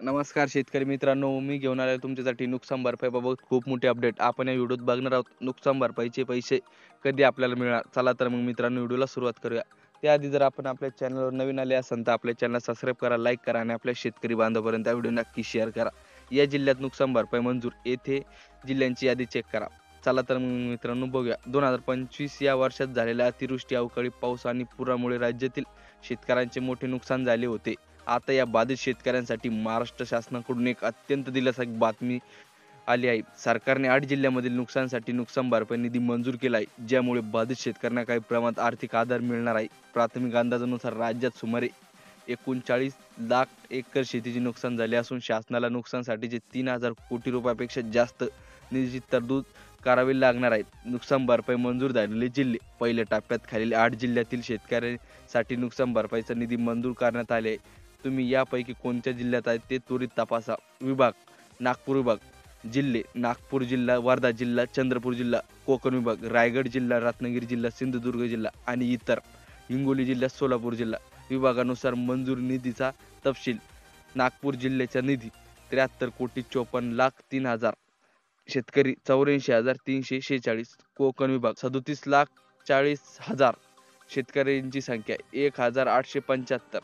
नमस्कार शेतकरी मित्रांनो, मी घेऊन आलो तुमच्यासाठी नुकसान भरपाईबाबत खूप मोठी अपडेट. आपण या व्हिडिओत बघणार आहोत नुकसान भरपाईचे पैसे कधी आपल्याला मिळणार. चला तर मग मित्रांनो व्हिडिओला सुरुवात करूया. त्याआधी जर आपण आपल्या चॅनलवर नवीन आले असाल तर आपल्या चॅनलला सबस्क्राईब करा, लाईक करा आणि आपल्या शेतकरी बांधवांपर्यंत हा व्हिडिओ नक्की शेअर करा. या जिल्ह्यात नुकसान भरपाई मंजूर, येथे जिल्ह्यांची यादी चेक करा. चला तर मग मित्रांनो बघूया. 2025 या वर्षात झालेल्या अतिवृष्टी, अवकाळी पाऊस आणि पुरामुळे राज्यातील शेतकऱ्यांचे मोठे नुकसान झाले होते. आता या बाधित शेतकऱ्यांसाठी महाराष्ट्र शासनाकडून एक अत्यंत दिलासादायक बातमी आली आहे. सरकारने 8 जिल्ह्यांमधील नुकसानासाठी नुकसान भरपाई निधी मंजूर केला आहे, ज्यामुळे बाधित शेतकऱ्यांना काही प्रमाणात आर्थिक आधार मिळणार आहे. प्राथमिक अंदाजानुसार राज्यात सुमारे 39 लाख एकर शेतीचे नुकसान झाले असून शासनाला नुकसानासाठीचे 3,000 कोटी रुपयापेक्षा जास्त निधीची तरतूद करावी लागणार आहे. नुकसान भरपाई मंजूर झालेले जिल्हे. पहिल्या टप्प्यात खालील 8 जिल्ह्यातील शेतकऱ्यांसाठी नुकसान भरपाईचा निधी मंजूर करण्यात आले आहे. तुम्ही यापैकी कोणत्या जिल्ह्यात आहेत ते त्वरित तपासा. विभाग: नागपूर विभाग. जिल्हे: नागपूर जिल्हा, वर्धा जिल्हा, चंद्रपूर जिल्हा. कोकण विभाग: रायगड जिल्हा, रत्नागिरी जिल्हा, सिंधुदुर्ग जिल्हा आणि इतर. हिंगोली जिल्हा, सोलापूर जिल्हा. विभागानुसार मंजूर निधीचा तपशील. नागपूर जिल्ह्याचा निधी 73,54,03,000. शेतकरी 84,346. कोकण विभाग 37,40,00,000. शेतकऱ्यांची संख्या 1,875.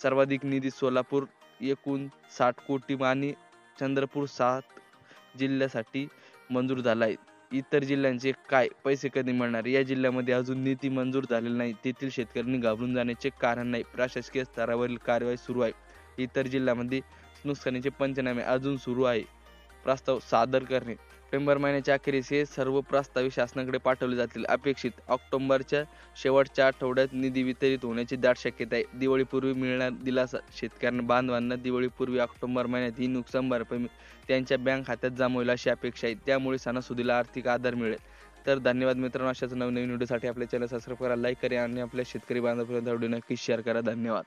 सर्वाधिक निधी सोलापूर एकूण 60 कोटी आणि चंद्रपूर 7 जिल्ह्यासाठी मंजूर झाला आहे. इतर जिल्ह्यांचे काय? पैसे कधी मिळणार? या जिल्ह्यामध्ये अजून निधी मंजूर झालेला नाही. तेथील शेतकऱ्यांनी घाबरून जाण्याचे कारण नाही. प्रशासकीय स्तरावरील कार्यवाही सुरू आहे. इतर जिल्ह्यामध्ये नुकसानीचे पंचनामे अजून सुरू आहे. प्रस्ताव सादर करणे. नोव्हेंबर महिन्याच्या अखेरीस हे सर्व प्रस्ताव शासनाकडे पाठवले जातील. अपेक्षित ऑक्टोबरच्या शेवटच्या आठवड्यात निधी वितरित होण्याची दाट शक्यता आहे. दिवाळीपूर्वी मिळणार दिलासा. शेतकऱ्यांना बांधवांना दिवाळीपूर्वी ऑक्टोबर महिन्यात ही नुकसान भरपाई त्यांच्या बँक खात्यात जमा होईल अशी अपेक्षा आहे. त्यामुळे सणासुदीला आर्थिक आधार मिळेल. तर धन्यवाद मित्रांनो. अशाच नवनवीन व्हिडिओसाठी आपल्या चॅनल सबस्क्राईब करा, लाईक करा आणि आपल्या शेतकरी बांधवांपर्यंत व्हिडिओ नक्की शेअर करा. धन्यवाद.